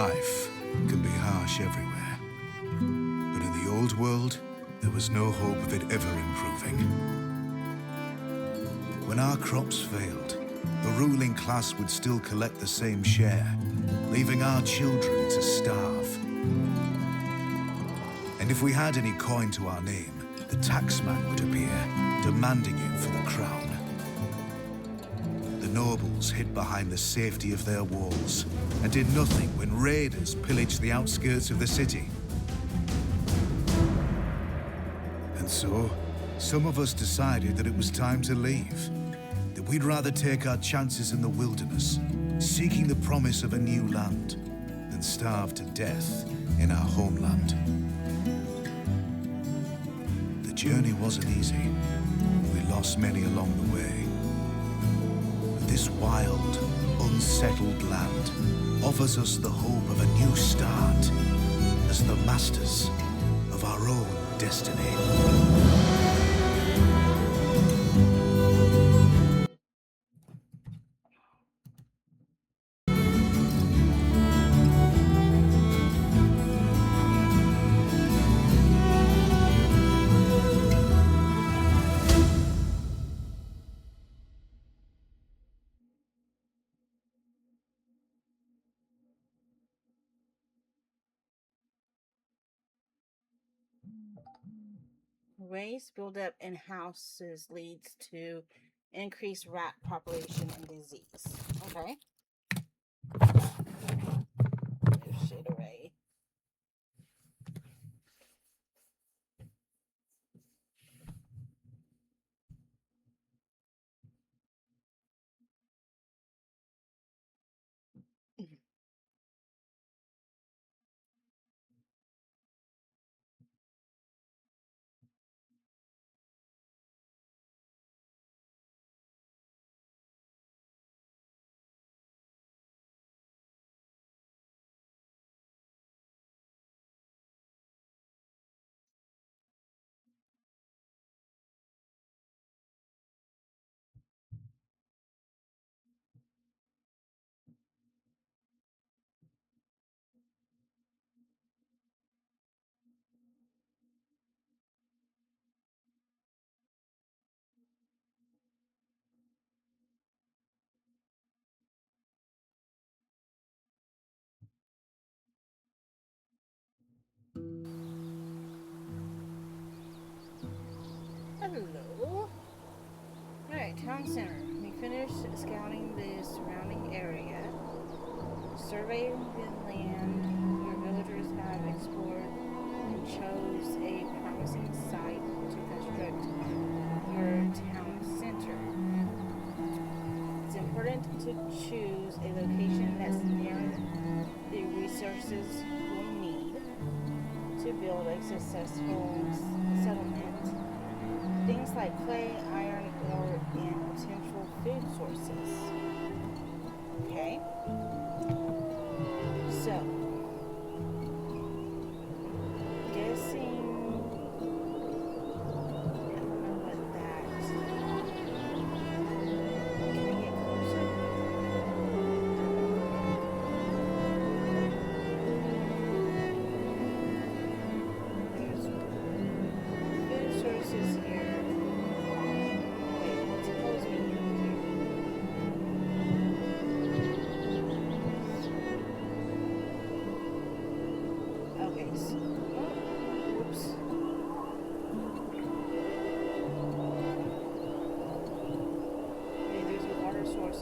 Life can be harsh everywhere. But in the old world, there was no hope of it ever improving. When our crops failed, the ruling class would still collect the same share, leaving our children to starve. And if we had any coin to our name, the taxman would appear, demanding it for the crown. The nobles hid behind the safety of their walls and did nothing when raiders pillaged the outskirts of the city. And so, some of us decided that it was time to leave, that we'd rather take our chances in the wilderness, seeking the promise of a new land, than starve to death in our homeland. The journey wasn't easy. We lost many along the way. But this wild, unsettled land offers us the hope of a new start as the masters of our own destiny. Waste buildup in houses leads to increased rat population and disease. Okay. Move shit away. Hello. Alright, town center. We finished scouting the surrounding area, surveyed the land your villagers have explored, and chose a promising site to construct your town center. It's important to choose a location that's near the resources we'll need to build a successful settlement. Things like clay, iron, ore, and potential food sources. Okay? So, guessing. I don't know what that. Can I get closer? There's food sources here.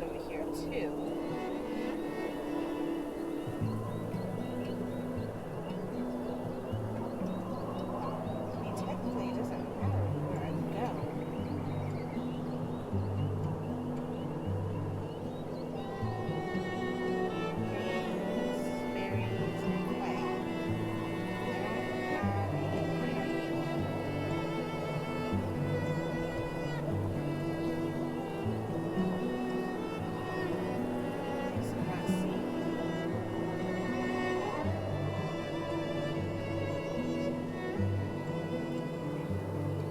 Over here too. I mean, technically it doesn't matter where I go. Greens, berries, and clay.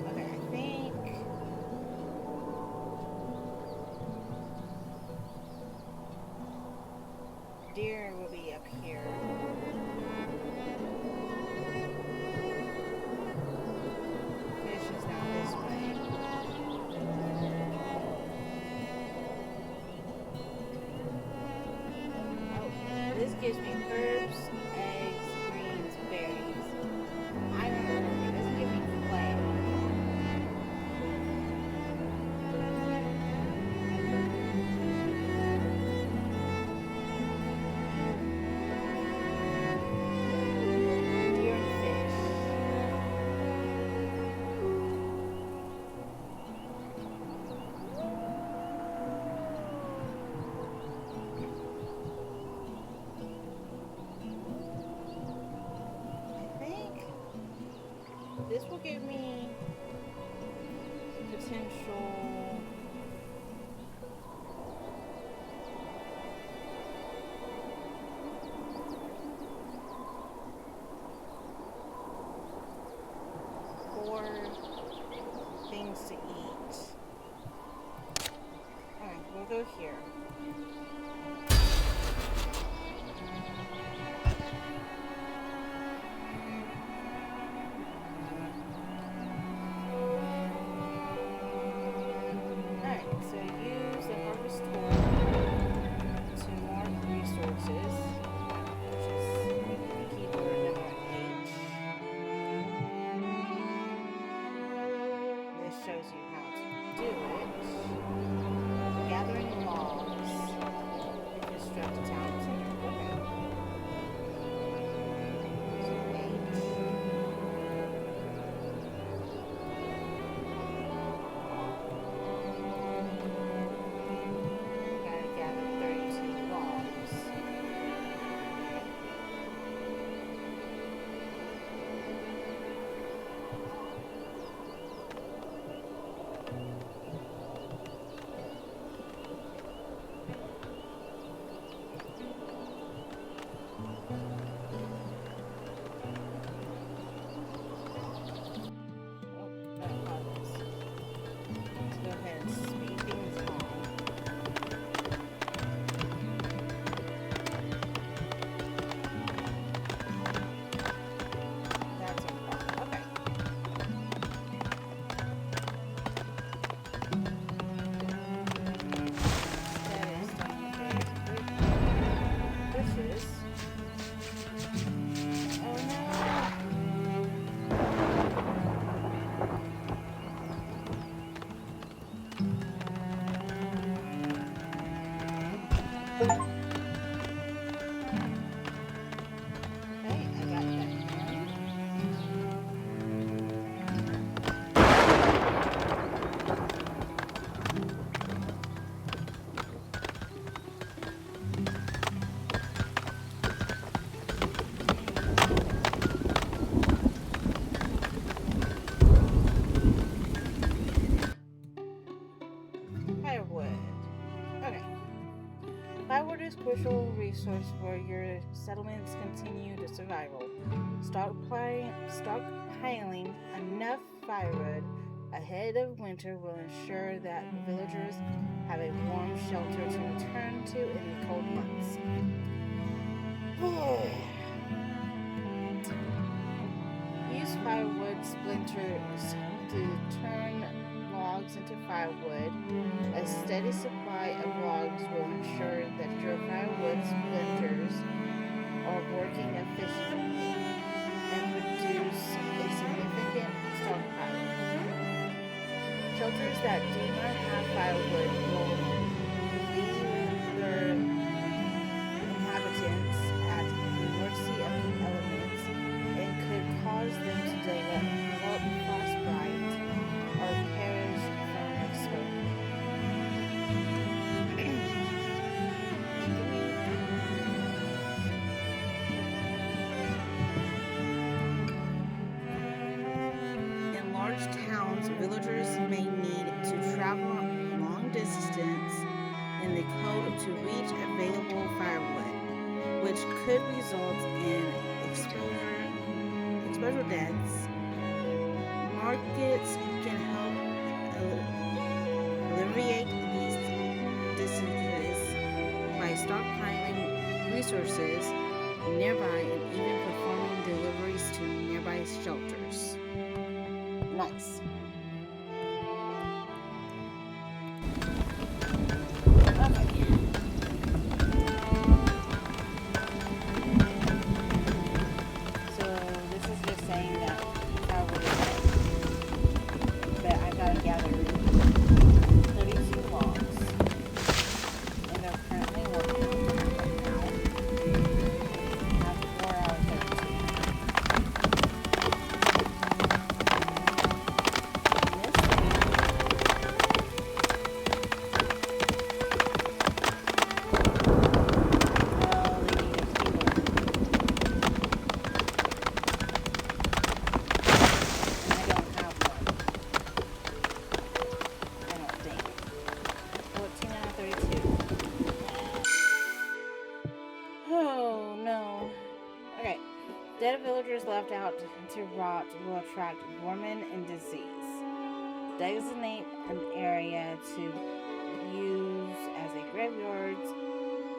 I don't have any iron. Deer will be up here. juice, eggs, greens, berries. I'm hungry. It doesn't give me flavor. Deer and fish. I think this will give me potential. Four things to eat. Alright, we'll go here. Alright, so use the harvest tool to mark resources, which is keyboard number H. This shows you how to do it. Gathering logs. Construct a town center. Okay. So H. Gotta gather 32 logs. Oh, that harvest. Let's go ahead and speed things along. That's a problem. Okay. That is done. Bushes. Oh no. Okay, I got that down. Firewood. Okay. Firewood is a crucial resource for your settlements' continue to survival. Stockpiling enough firewood ahead of winter will ensure that villagers have a warm shelter to return to in the cold months. Use firewood splinters to turn logs into firewood. A steady supply of logs will ensure that your firewood splinters are working efficiently and produce a significant stockpile. Shelters that do not have firewood will leave their inhabitants at the mercy of the elements and could cause them to develop frostbite or perish from exposure. In large towns, villagers may need to travel long distance in the cold to reach available firewood, which could result in exposure deaths. Markets can help alleviate these distances by stockpiling resources nearby and even performing deliveries to nearby shelters. Nice. Okay. villagers left out to rot will attract vermin and disease. Designate an area to use as a graveyard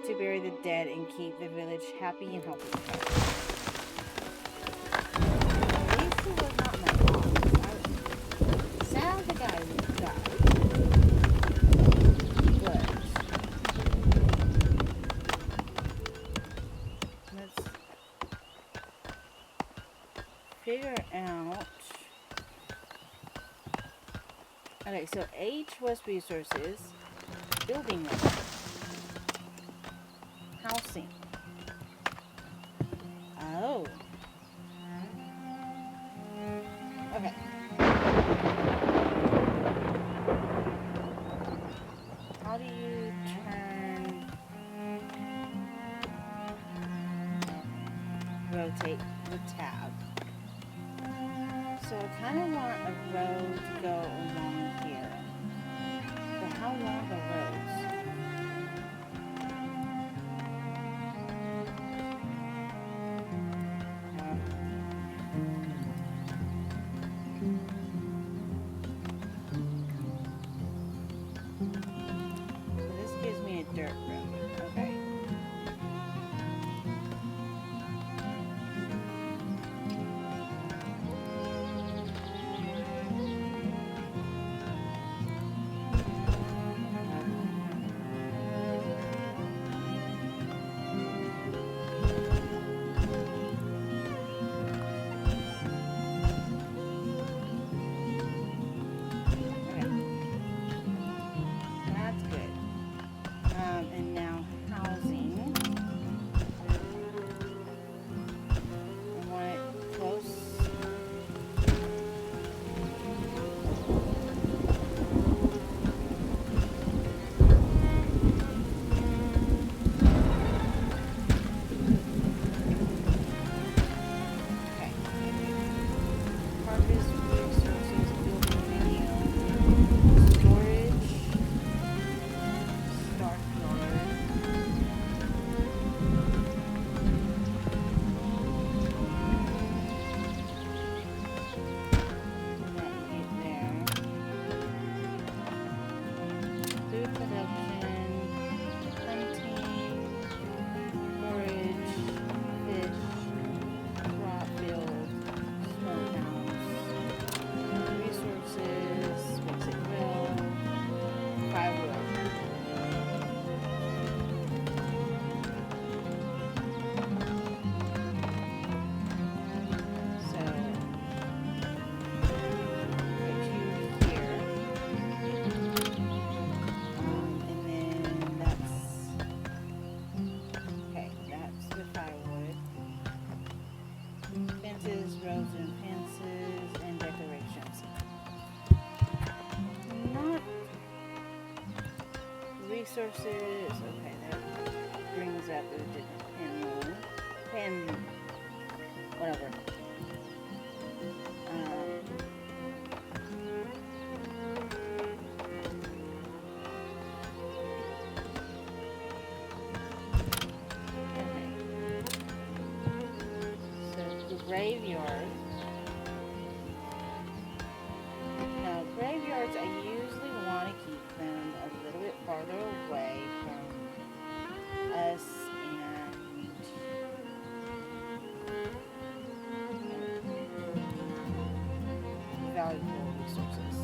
to bury the dead and keep the village happy and healthy. At least it was not my fault. Sounds like I died. But let's figure out. Okay, so H was resources, building weather, housing. Oh. Okay. How do you turn, rotate the tab? So I kind of want a road to go along here. But how long are roads? So this gives me a dirt road. Okay. That's good. And now housing. I want it close. Okay. Harvest resources, building video, storage, start yard. That get there. Food production, hunting, forage, fish, crop field, smokehouse, resources, basic grill, firewood. So, put you here. And then that's, okay, that's the firewood. Fences, roads and fences, and decorations. Not resources. Okay, that brings up the pen, whatever. Okay. So the graveyard. Now graveyards, I usually want to keep them a little bit farther away from us and valuable resources.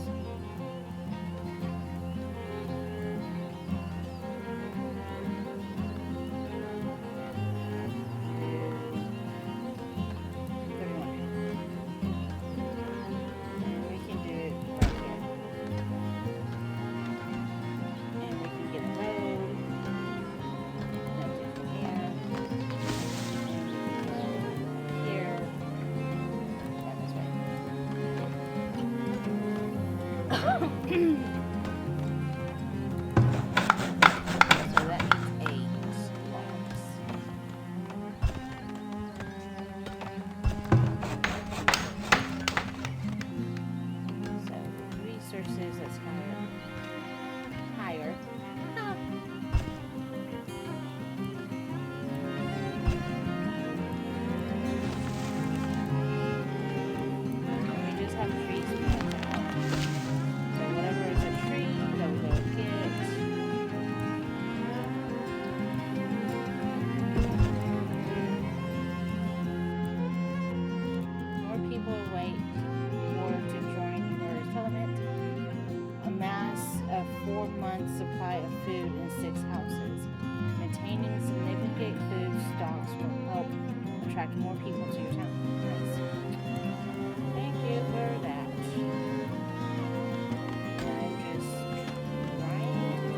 Everyone. 4-month supply of food in 6 houses. Maintaining significant food stocks will help attract more people to your town. Nice. Thank you for that. I'm just trying to...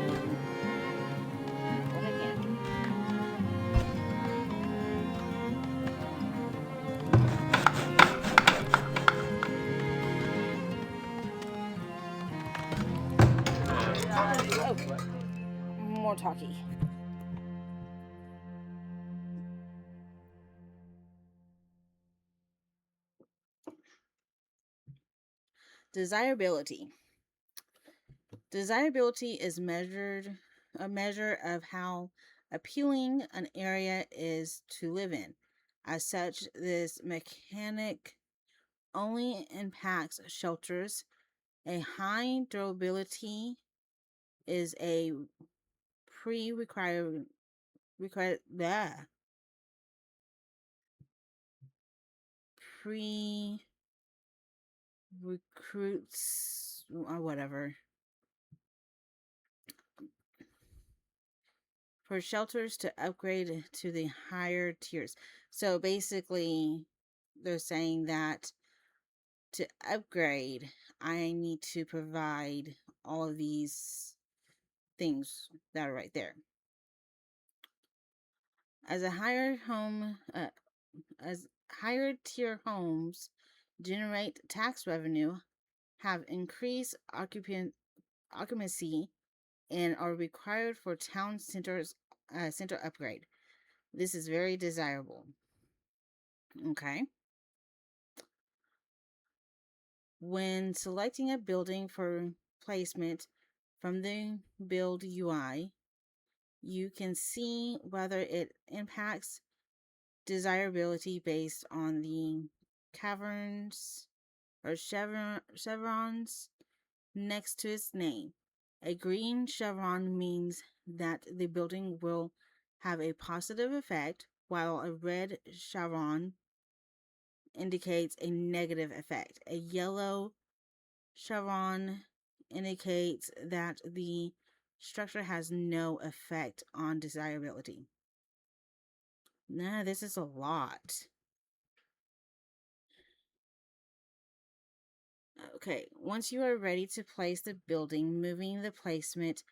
What again? Oh, more talkie. Desirability. Desirability is a measure of how appealing an area is to live in. As such, this mechanic only impacts shelters. A high durability is a pre-required pre recruits or whatever for shelters to upgrade to the higher tiers. So basically, they're saying that to upgrade, I need to provide all of these things that are right there. As a higher home, as higher tier homes generate tax revenue, have increased occupancy, and are required for town center upgrade. This is very desirable. Okay. When selecting a building for placement from the build UI, you can see whether it impacts desirability based on the caverns or chevrons next to its name. A green chevron means that the building will have a positive effect, while a red chevron indicates a negative effect. A yellow chevron indicates that the structure has no effect on desirability. Nah, this is a lot. Okay, once you are ready to place the building, moving the placement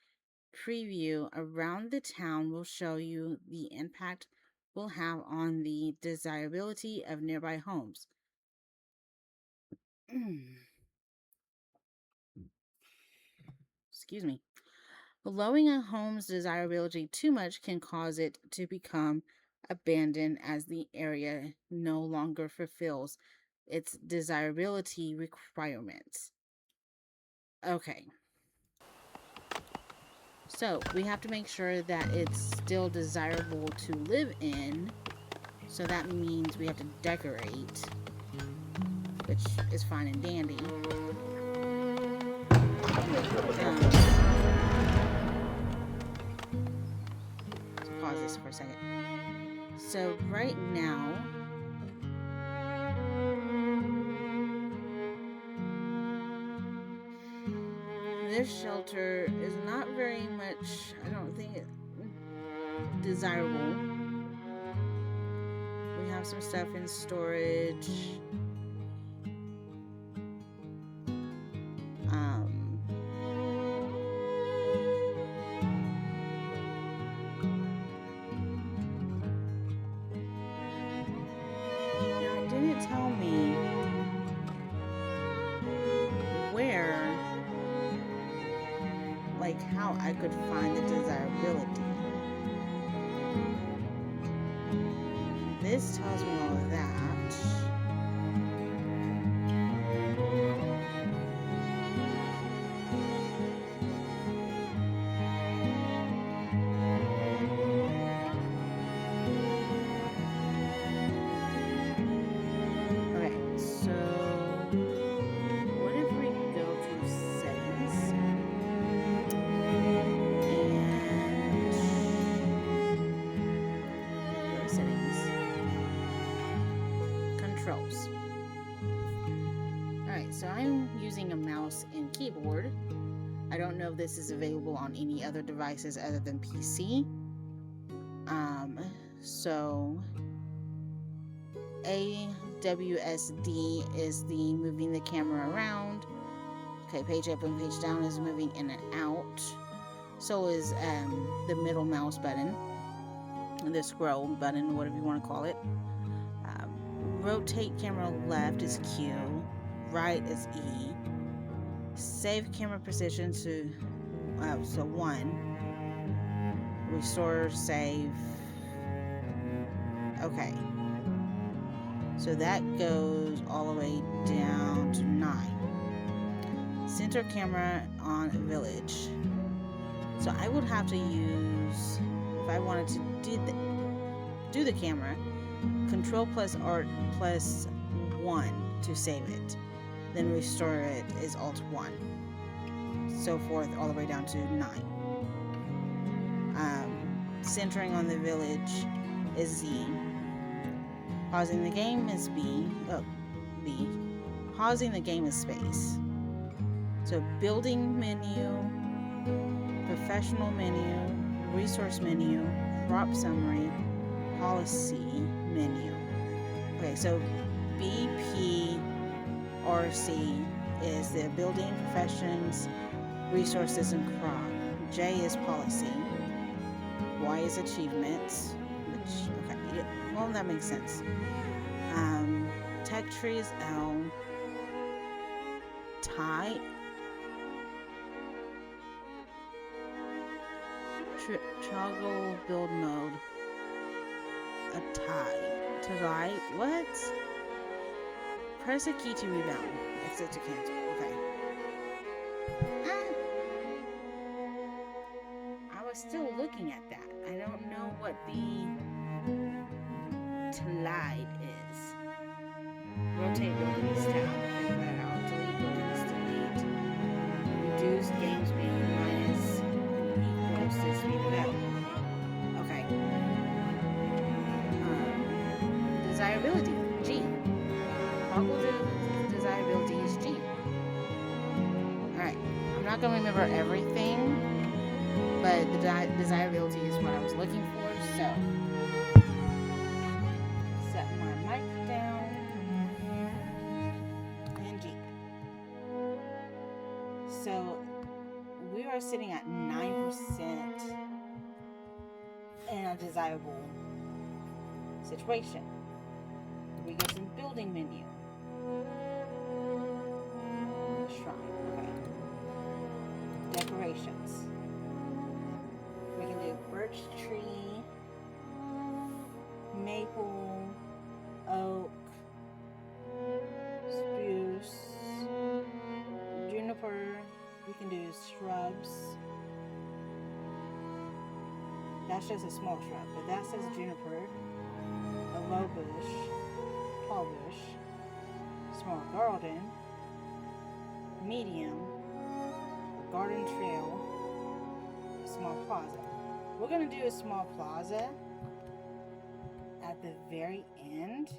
preview around the town will show you the impact will have on the desirability of nearby homes. Excuse me. Lowering a home's desirability too much can cause it to become abandoned as the area no longer fulfills its desirability requirements. Okay. So we have to make sure that it's still desirable to live in. So that means we have to decorate, which is fine and dandy. Let's pause this for a second. So right now, this shelter is not very much, I don't think, desirable. We have some stuff in storage. Now it didn't tell me where, like how I could find the desirability. This tells me all of that. So I'm using a mouse and keyboard. I I don't know if this is available on any other devices other than PC. So AWSD is the moving the camera around. Okay, page up and page down is moving in and out. So is the middle mouse button, the scroll button, whatever you want to call it. Rotate camera left is Q, right is E. Save camera position to 1. Restore save. Okay. So that goes all the way down to 9. Center camera on village. So I would have to use, if I wanted to do the camera, Control plus Alt plus 1 to save it. Then restore it is Alt 1. So forth all the way down to 9. Centering on the village is Z. Pausing the game is B. Pausing the game is space. So building menu, professional menu, resource menu, crop summary, policy menu. Okay, so BPRC is the building, professions, resources, and crop. J is policy. Y is achievements, which, okay, yeah, well, that makes sense. Tech tree is L. Tie. Toggle build mode. A tie. To write, what? Press a key to rebound. Exit to cancel. Okay. I was still looking at that. I don't know what the slide is. Rotate buildings tab. Figure that out. Delete buildings, delete. Reduce game speed minus equals to speed it up. Okay. Desirability, G. Toggle desirability is G. Alright. I'm not going to remember everything, but the desirability is what I was looking for, so set my mic down and G. So we are sitting at 9% in a desirable situation. We get some building menu. Shrine, okay. Decorations. We can do birch tree, maple, oak, spruce, juniper. We can do shrubs. That's just a small shrub, but that says juniper, a low bush, tall bush, small garden, medium, garden trail, small plaza. We're going to do a small plaza at the very end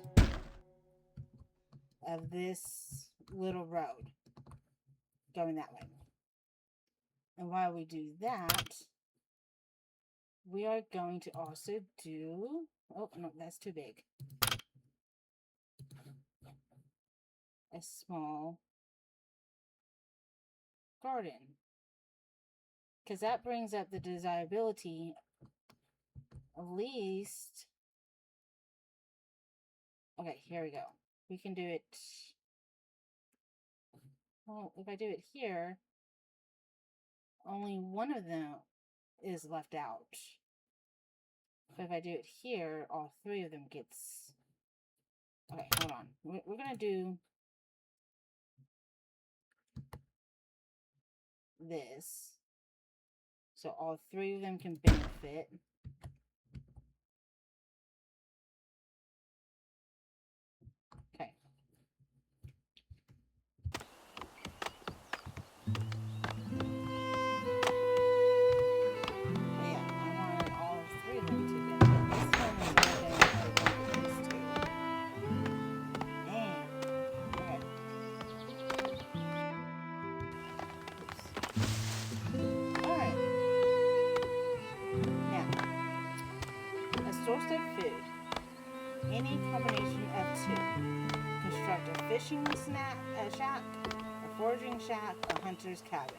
of this little road going that way. And while we do that, we are going to also do, oh no, that's too big, a small garden, because that brings up the desirability at least. Okay, here we go. We can do it, well, if I do it here, only one of them is left out. But if I do it here, all 3 of them gets, okay, hold on. We're gonna do this, so all 3 of them can benefit. Okay. Yeah, I wanted all 3 of them to benefit. This one is more than I benefit these 2. And, okay. Oops. roasted food. Any combination of two. Construct a fishing shack, a foraging shack, a hunter's cabin.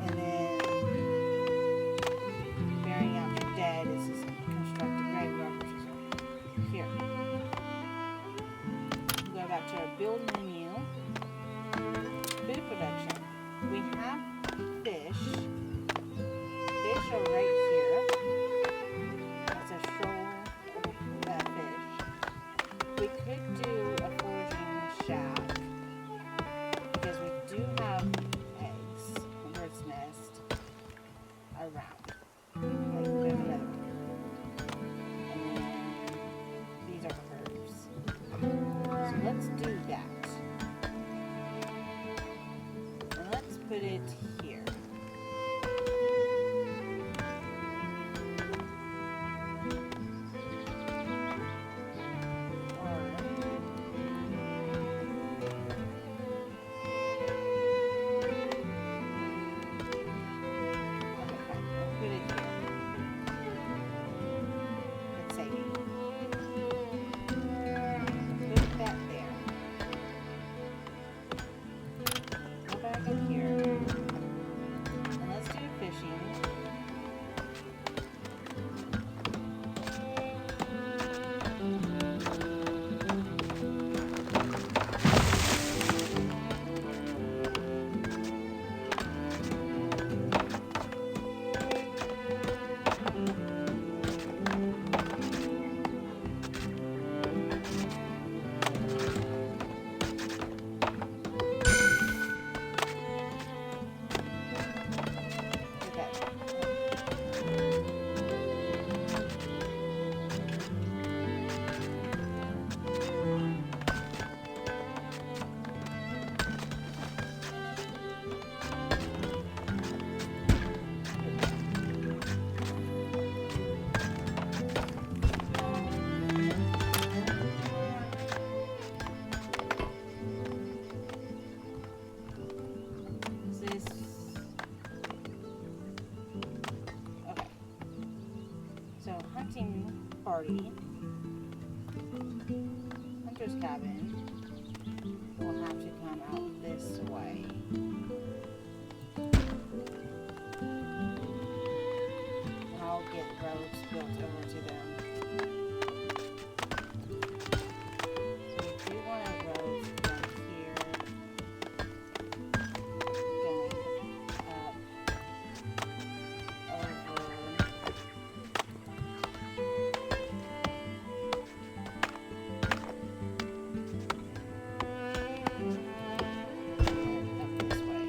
And then burying after dead is construct a graveyard, which is here. Go back to our build menu. Food production. We have fish. Fish are right here. That's a shoal of fish. We could do a foraging shack because we do have eggs, a bird's nest around. Like there's another one. And then these are herbs. So let's do that. And let's put it here. Party, hunter's cabin will have to come out this way. And I'll get roads built over to them. So we do want a road from here going up over. Up this way.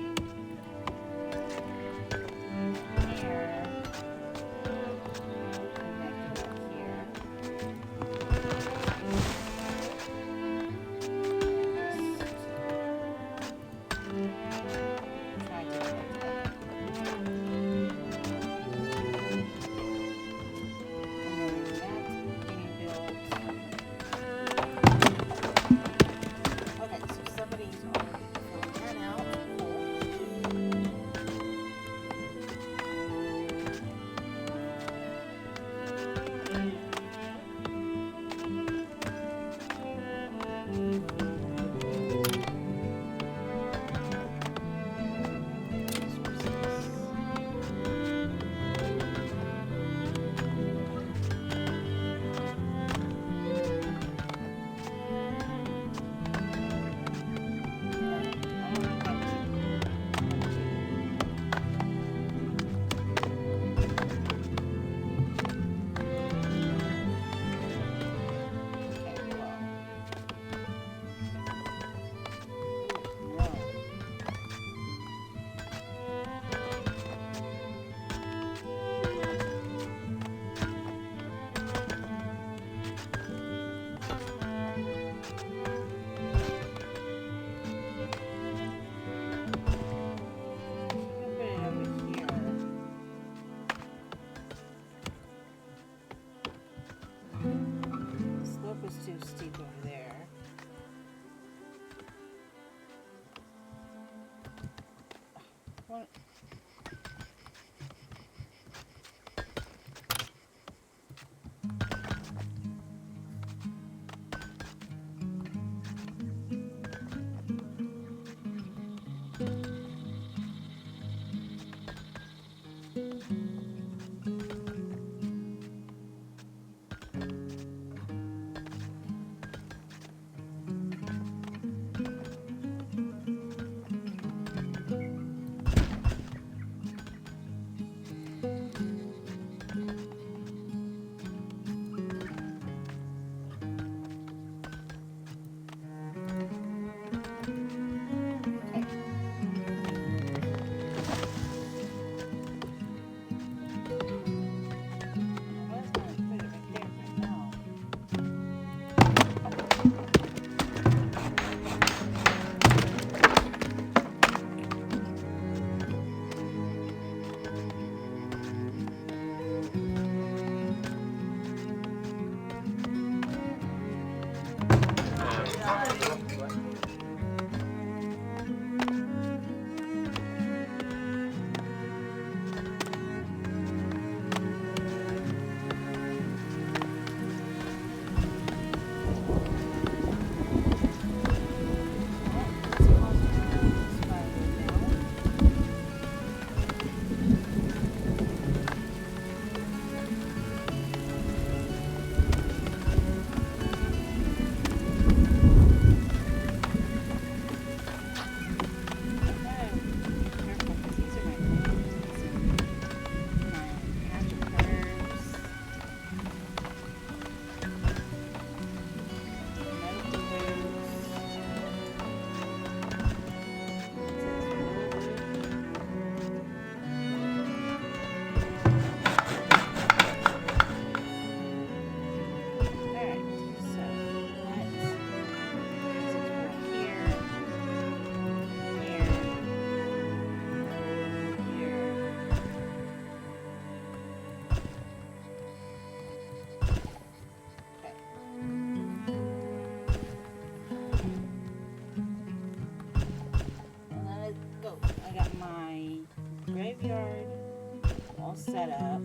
all set up.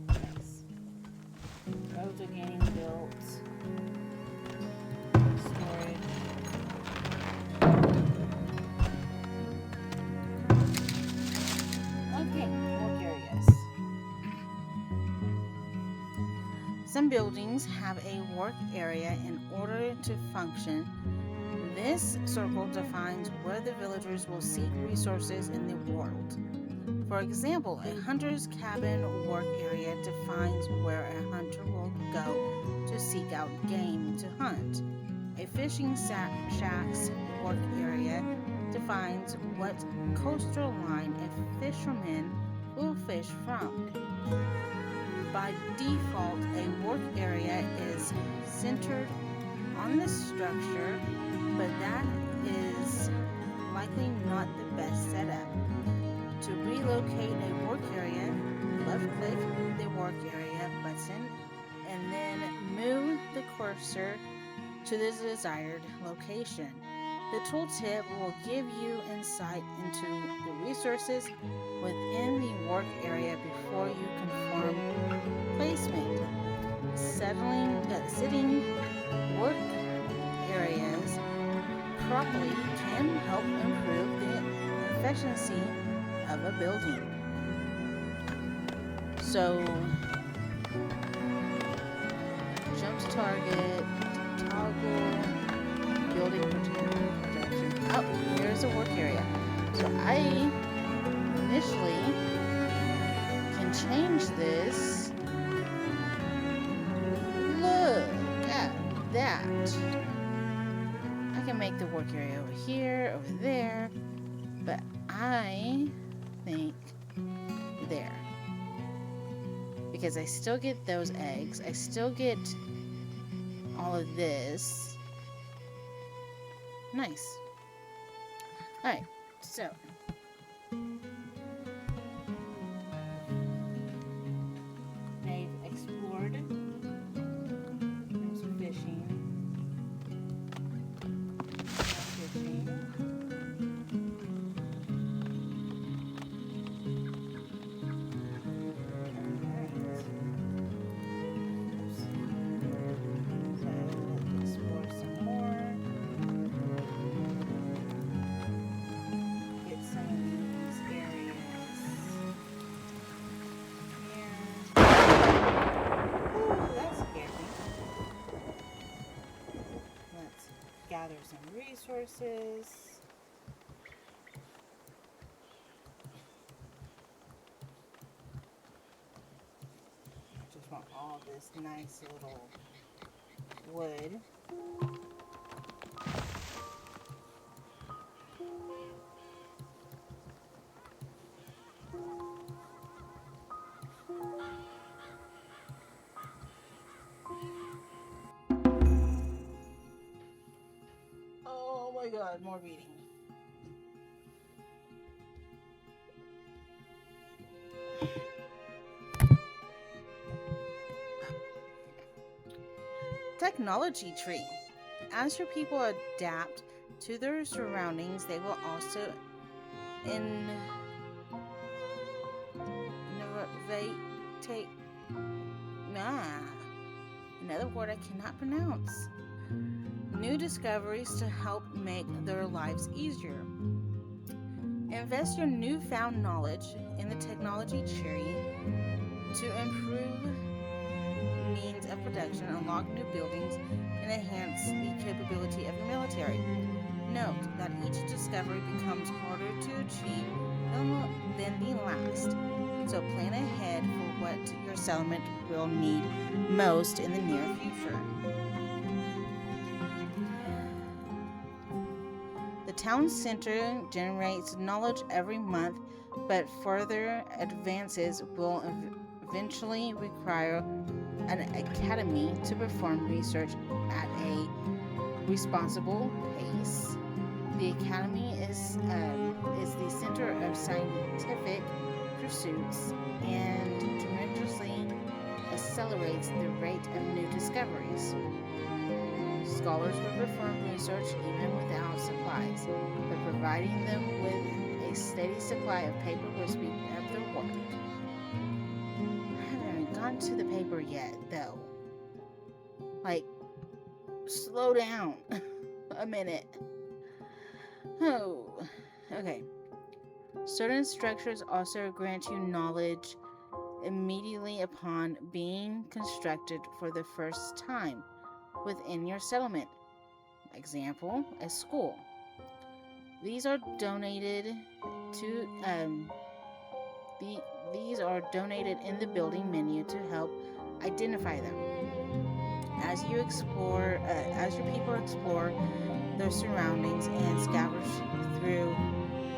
Nice. Roads are getting built. Storage. Okay, work areas. Some buildings have a work area in order to function. This circle defines where the villagers will seek resources in the world. For example, a hunter's cabin work area defines where a hunter will go to seek out game to hunt. A fishing shack's work area defines what coastal line a fisherman will fish from. By default, a work area is centered on the structure, but that is likely not the best setup. To relocate a work area, left-click the work area button and then move the cursor to the desired location. The tooltip will give you insight into the resources within the work area before you confirm placement. Sitting work areas properly can help improve the efficiency of a building. So, jump to target, toggle, building protection. Oh, here's a work area. So I initially can change this. Look at that. I can make the work area over here, over there, but I think there. Because I still get those eggs. I still get all of this. Nice. Alright, so they've explored. There's fishing. Gather some resources. I just want all this nice little wood. Oh my god, more beating. Technology tree. As your people adapt to their surroundings, they will also another word I cannot pronounce. New discoveries to help make their lives easier. Invest your newfound knowledge in the technology tree to improve means of production, unlock new buildings, and enhance the capability of your military. Note that each discovery becomes harder to achieve than the last, so plan ahead for what your settlement will need most in the near future. The town center generates knowledge every month, but further advances will eventually require an academy to perform research at a responsible pace. The academy is the center of scientific pursuits and tremendously accelerates the rate of new discoveries. Scholars will perform research even without supplies, but providing them with a steady supply of paper will speed up their work. I haven't even gotten to the paper yet, though. Like, slow down a minute. Oh, okay. Certain structures also grant you knowledge immediately upon being constructed for the first time within your settlement. Example, a school. These are donated these are donated in the building menu to help identify them. As your people explore their surroundings and scavenge through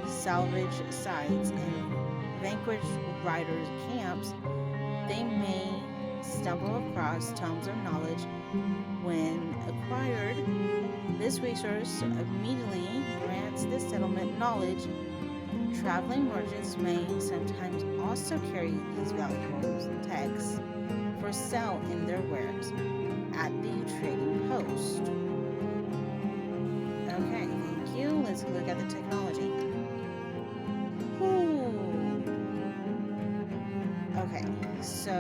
salvage sites and vanquished riders' camps, they may stumble across tomes of knowledge. When acquired, this resource immediately grants the settlement knowledge. Traveling merchants may sometimes also carry these valuable texts for sale in their wares at the trading post. Okay, thank you. Let's look at the technology. Ooh. Okay, so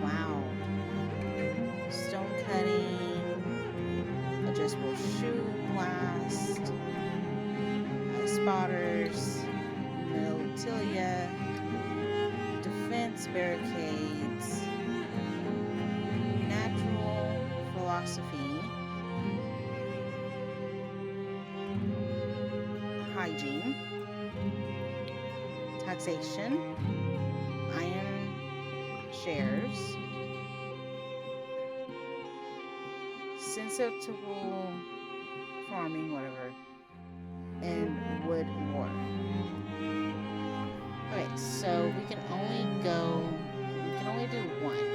wow. Stone cutting, adjustable shoe blast, spotters, militilia, defense barricades, natural philosophy, hygiene, taxation, iron shares, sensible farming, whatever, and wood war. Okay, so we can only do one.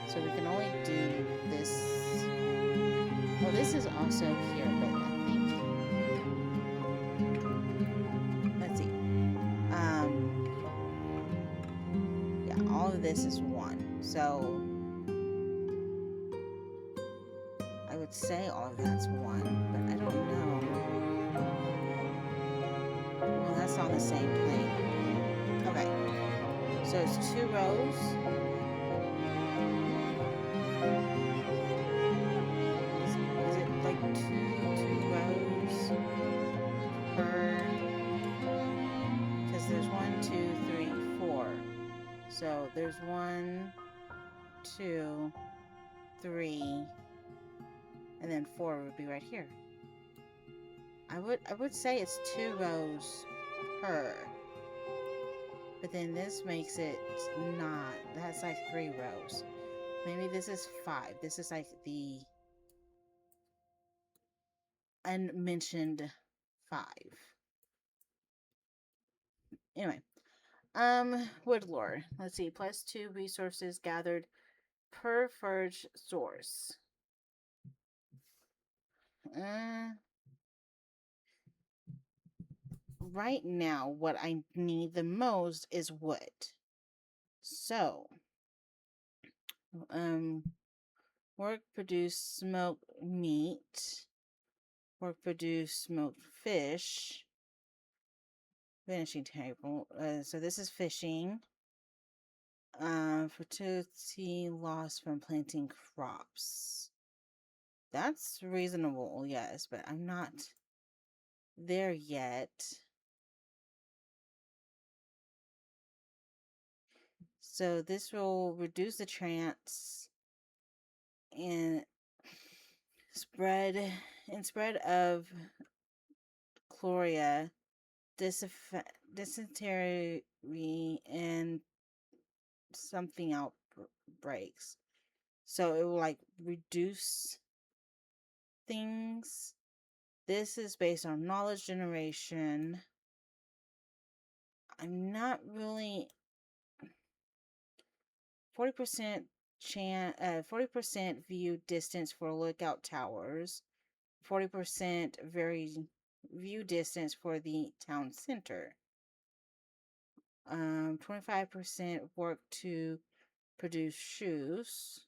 So we can only do this. Well, this is also here, but I think, let's see. Yeah, all of this is one. So I would say all of that's one, but I don't know. Well, that's on the same plane. Okay, so it's 2 rows. Is it like two rows per? Because there's 1, 2, 3, 4. So there's 1, 2, 3, and then 4 would be right here. I would say it's 2 rows per. But then this makes it not. That's like 3 rows. Maybe this is 5. This is like the unmentioned 5. Anyway, woodlore. Let's see. +2 resources gathered per forge source. Right now, what I need the most is wood. So, work produce smoked meat. Work produce smoked fish. Finishing table. So this is fishing. Fertility loss from planting crops. That's reasonable, yes, but I'm not there yet. So this will reduce the chance and spread of chloria, dysentery, and something outbreaks. So it will like reduce things. This is based on knowledge generation. I'm not really 40% 40% view distance for lookout towers, 40% view distance for the town center. 25% work to produce shoes.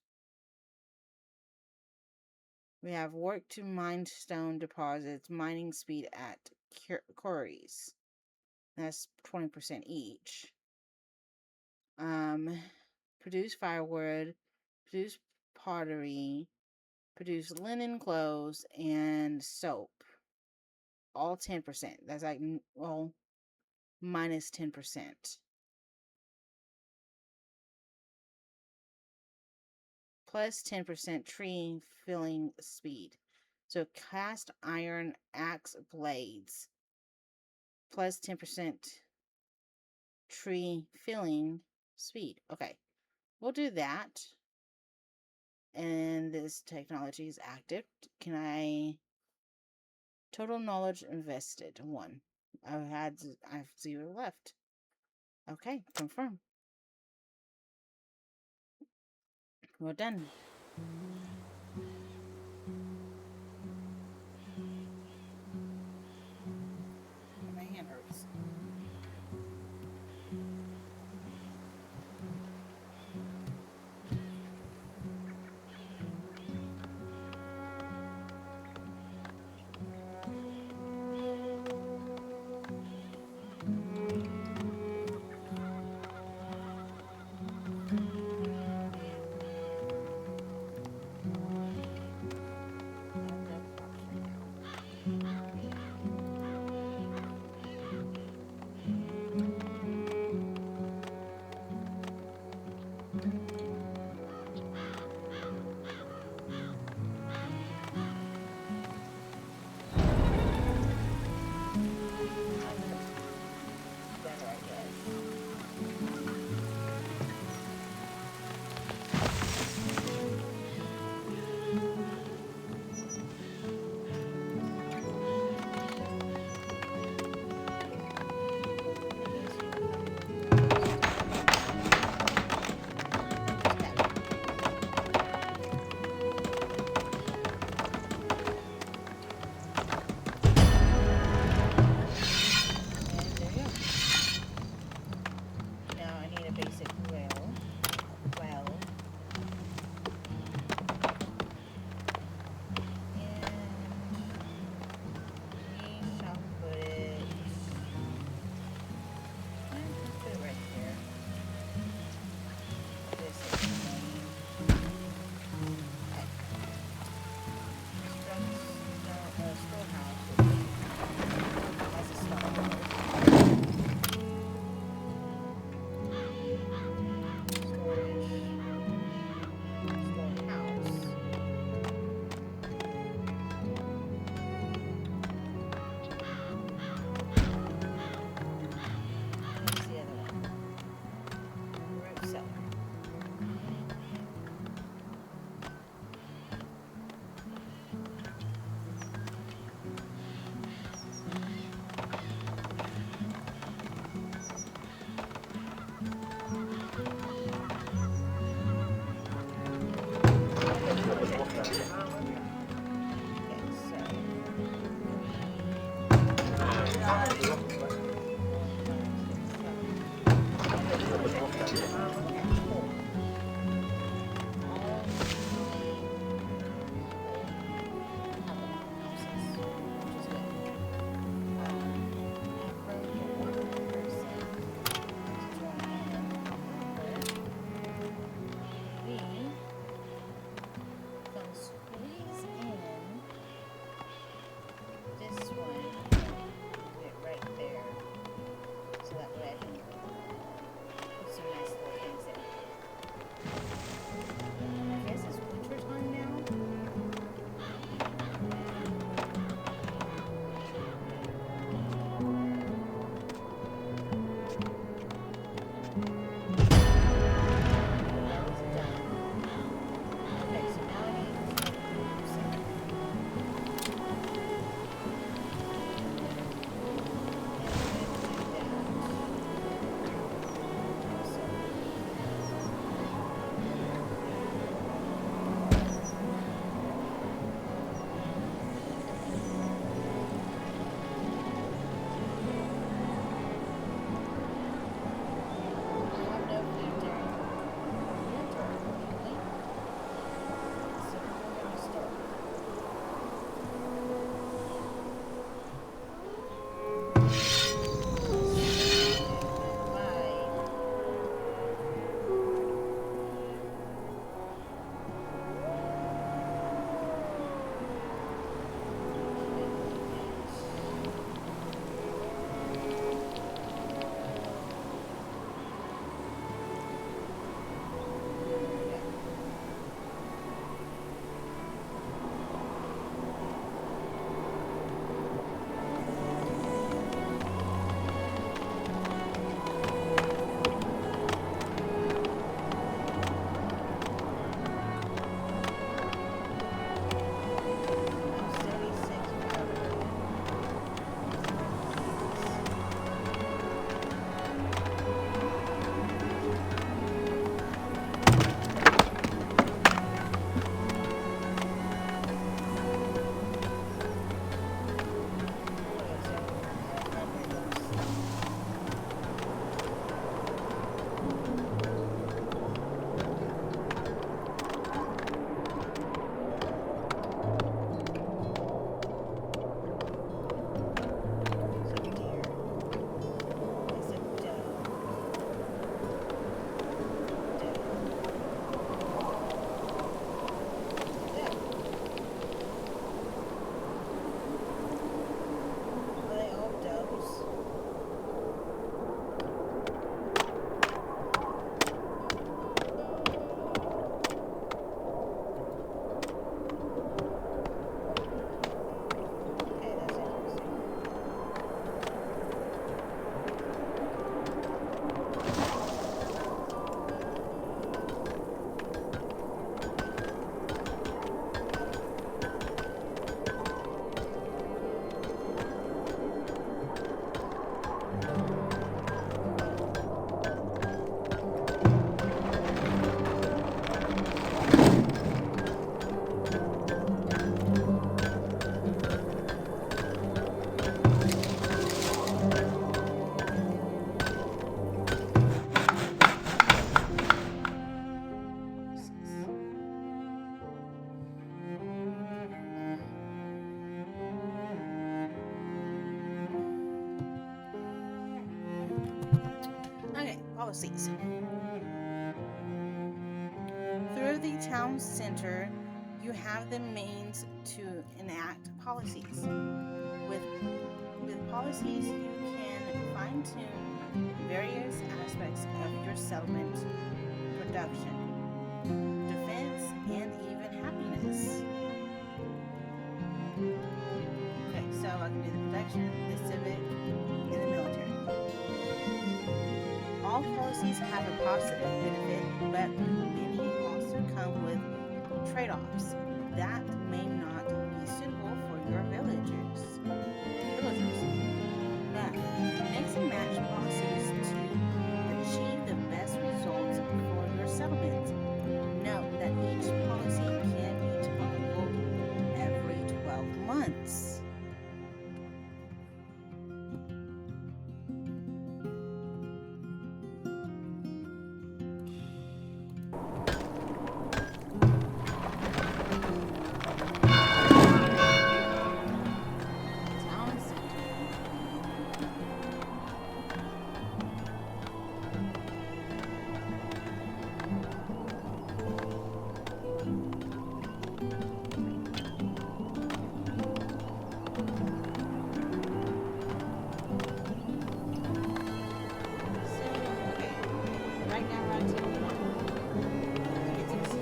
We have work to mine stone deposits, mining speed at quarries. That's 20% each. Produce firewood, produce pottery, produce linen clothes, and soap. All 10%. That's like, well, minus 10%. Plus 10% tree filling speed. So cast iron axe blades. Plus 10% tree filling speed. Okay, we'll do that. And this technology is active. Can I... Total knowledge invested, 1. I have 0 left. Okay, confirm. We're done. My hand hurts. This one, right there. policies. Through the town center, you have the means to enact policies. With policies, you can fine-tune various aspects of your settlement, production, defense, and even happiness. Okay, so I can do the production, the civic, and the military. All policies have a positive benefit, but many also come with trade-offs that may not be suitable for your villagers. But mix and match policies to achieve the best results for your settlement. Note that each policy can be toggled every 12 months.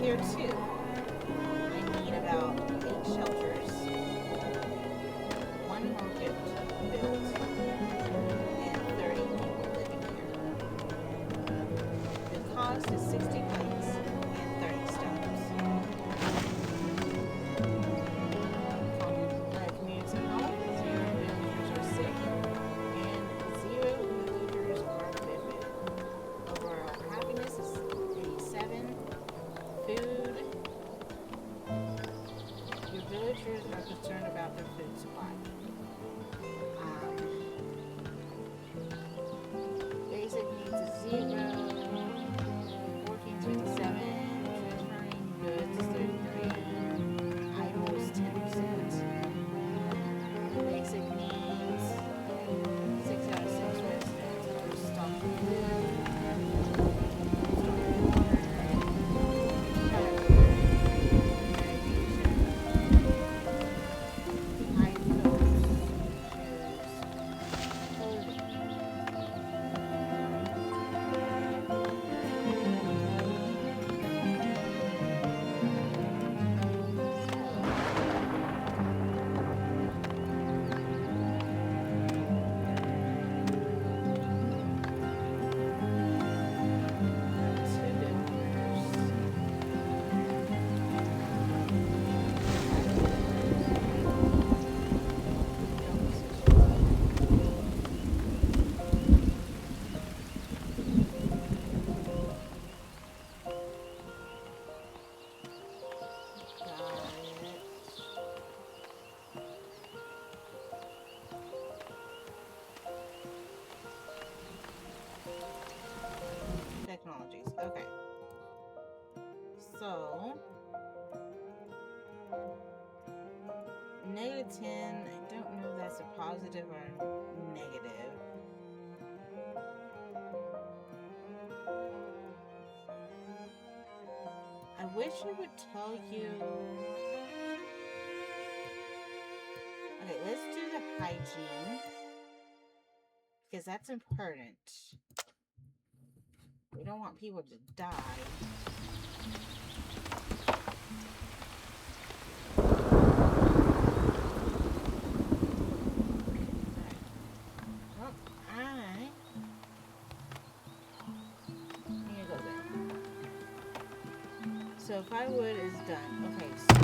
Here too, I need about 8 shelters, 1 market built, and 30 people living here. The cost is 60 plates and 30 stones. Community health, 0 villagers are sick, and 0 villagers are vivid. Overall happiness is 87. Food. Your villagers are concerned about their food supply. Basic needs is 0. Working 27. Returning goods is 33. Idles 10%. Basic needs 6 out of 6 residents are stocked with food. Technologies. Okay. So, -10, I don't know if that's a positive or negative. I wish it would tell you. Okay, let's do the hygiene, because that's important. We don't want people to die. So firewood is done. Okay, so